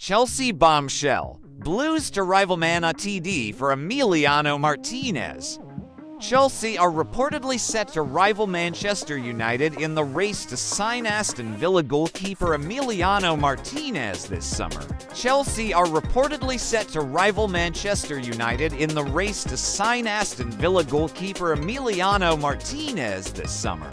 Chelsea bombshell. Blues to rival Man United for Emiliano Martinez. Chelsea are reportedly set to rival Manchester United in the race to sign Aston Villa goalkeeper Emiliano Martinez this summer. Chelsea are reportedly set to rival Manchester United in the race to sign Aston Villa goalkeeper Emiliano Martinez this summer.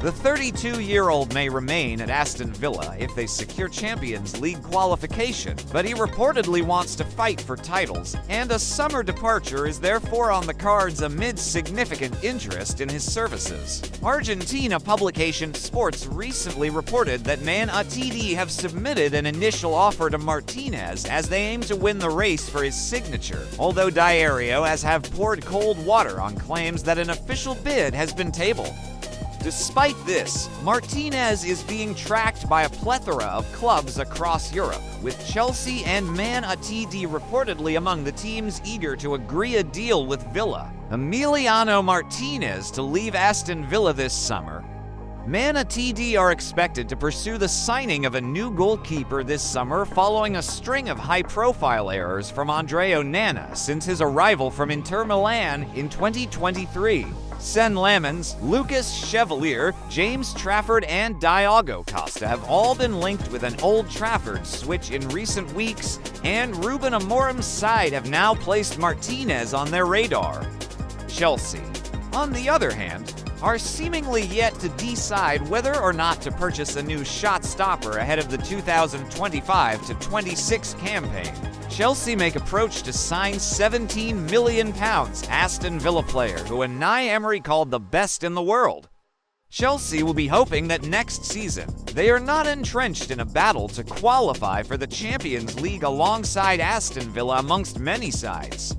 The 32-year-old may remain at Aston Villa if they secure Champions League qualification, but he reportedly wants to fight for titles, and a summer departure is therefore on the cards amid significant interest in his services. Argentina publication Sports recently reported that Man United have submitted an initial offer to Martinez as they aim to win the race for his signature, although Diario have poured cold water on claims that an official bid has been tabled. Despite this, Martinez is being tracked by a plethora of clubs across Europe, with Chelsea and Man United reportedly among the teams eager to agree a deal with Villa. Emiliano Martinez to leave Aston Villa this summer. Man United are expected to pursue the signing of a new goalkeeper this summer following a string of high-profile errors from Andrea Onana since his arrival from Inter Milan in 2023. Sen Lamens, Lucas Chevalier, James Trafford, and Diogo Costa have all been linked with an Old Trafford switch in recent weeks, and Ruben Amorim's side have now placed Martinez on their radar. Chelsea, on the other hand, are seemingly yet to decide whether or not to purchase a new shot stopper ahead of the 2025-26 campaign. Chelsea make approach to sign £17 million Aston Villa player who Unai Emery called the best in the world. Chelsea will be hoping that next season they are not entrenched in a battle to qualify for the Champions League alongside Aston Villa amongst many sides.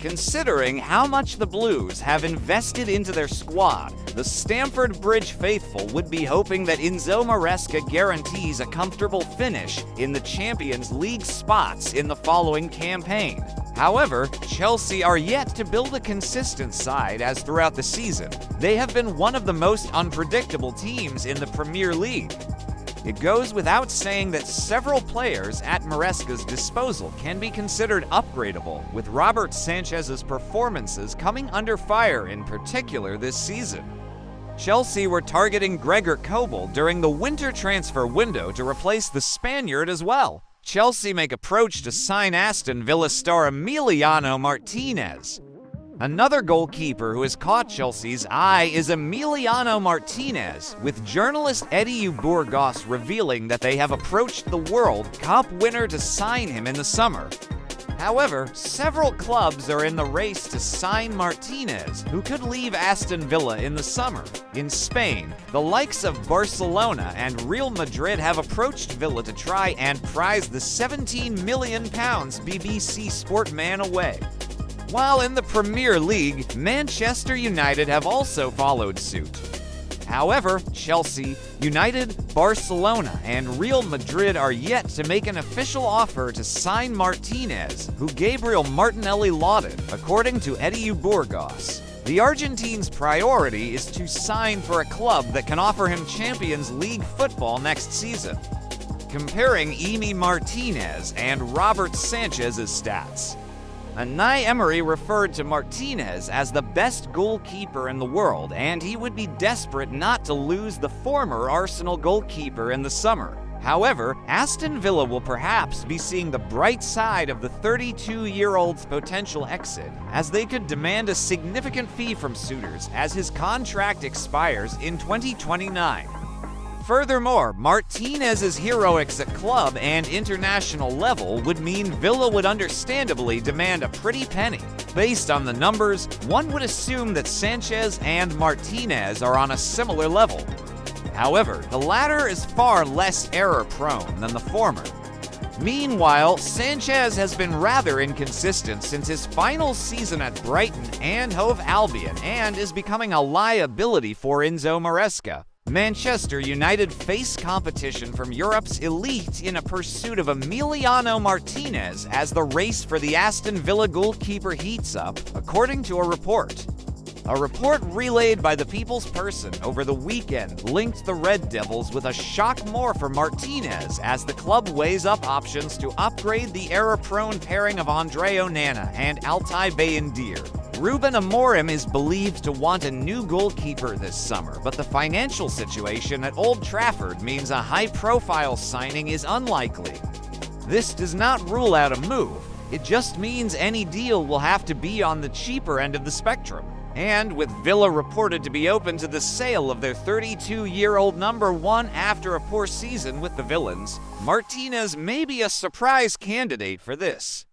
Considering how much the Blues have invested into their squad, the Stamford Bridge faithful would be hoping that Enzo Maresca guarantees a comfortable finish in the Champions League spots in the following campaign. However, Chelsea are yet to build a consistent side as throughout the season, they have been one of the most unpredictable teams in the Premier League. It goes without saying that several players at Maresca's disposal can be considered upgradable, with Robert Sanchez's performances coming under fire in particular this season. Chelsea were targeting Gregor Kobel during the winter transfer window to replace the Spaniard as well. Chelsea make approach to sign Aston Villa star Emiliano Martinez. Another goalkeeper who has caught Chelsea's eye is Emiliano Martinez, with journalist Eddie Burgos revealing that they have approached the World Cup winner to sign him in the summer. However, several clubs are in the race to sign Martinez, who could leave Aston Villa in the summer. In Spain, the likes of Barcelona and Real Madrid have approached Villa to try and prize the £17 million BBC Sport man away. While in the Premier League, Manchester United have also followed suit. However, Chelsea, United, Barcelona, and Real Madrid are yet to make an official offer to sign Martinez, who Gabriel Martinelli lauded, according to Eddie Burgos. The Argentine's priority is to sign for a club that can offer him Champions League football next season. Comparing Emi Martinez and Robert Sanchez's stats, Unai Emery referred to Martinez as the best goalkeeper in the world, and he would be desperate not to lose the former Arsenal goalkeeper in the summer. However, Aston Villa will perhaps be seeing the bright side of the 32-year-old's potential exit, as they could demand a significant fee from suitors as his contract expires in 2029. Furthermore, Martinez's heroics at club and international level would mean Villa would understandably demand a pretty penny. Based on the numbers, one would assume that Sanchez and Martinez are on a similar level. However, the latter is far less error-prone than the former. Meanwhile, Sanchez has been rather inconsistent since his final season at Brighton and Hove Albion and is becoming a liability for Enzo Maresca. Manchester United face competition from Europe's elite in a pursuit of Emiliano Martinez as the race for the Aston Villa goalkeeper heats up, according to a report. A report relayed by the People's Person over the weekend linked the Red Devils with a shock more for Martinez as the club weighs up options to upgrade the error-prone pairing of Andre Onana and Altay Bayindir. Ruben Amorim is believed to want a new goalkeeper this summer, but the financial situation at Old Trafford means a high-profile signing is unlikely. This does not rule out a move. It just means any deal will have to be on the cheaper end of the spectrum. And with Villa reported to be open to the sale of their 32-year-old number one after a poor season with the Villains, Martinez may be a surprise candidate for this.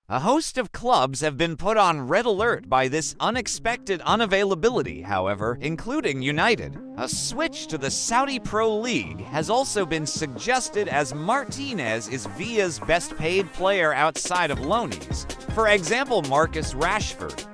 A host of clubs have been put on red alert by this unexpected unavailability, however, including United. A switch to the Saudi Pro League has also been suggested as Martinez is Villa's best-paid player outside of loanees. For example, Marcus Rashford.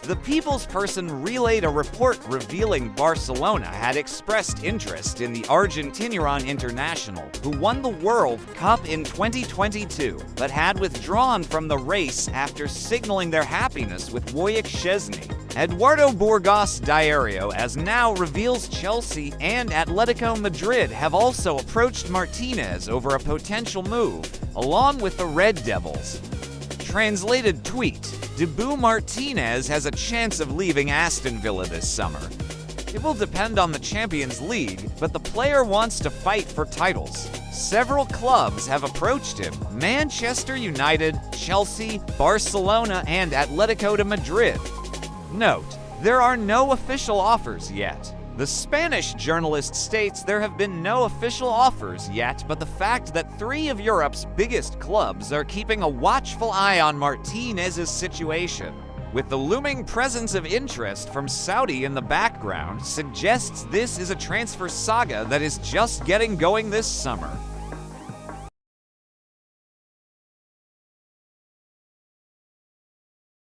The People's Person relayed a report revealing Barcelona had expressed interest in the Argentinian international, who won the World Cup in 2022, but had withdrawn from the race after signaling their happiness with Wojciech Szczesny. Eduardo Burgos Diario as now reveals Chelsea and Atletico Madrid have also approached Martinez over a potential move, along with the Red Devils. Translated tweet: Dibu Martinez has a chance of leaving Aston Villa this summer. It will depend on the Champions League, but the player wants to fight for titles. Several clubs have approached him: Manchester United, Chelsea, Barcelona, and Atletico de Madrid. Note, there are no official offers yet. The Spanish journalist states there have been no official offers yet, but the fact that three of Europe's biggest clubs are keeping a watchful eye on Martinez's situation, with the looming presence of interest from Saudi in the background, suggests this is a transfer saga that is just getting going this summer.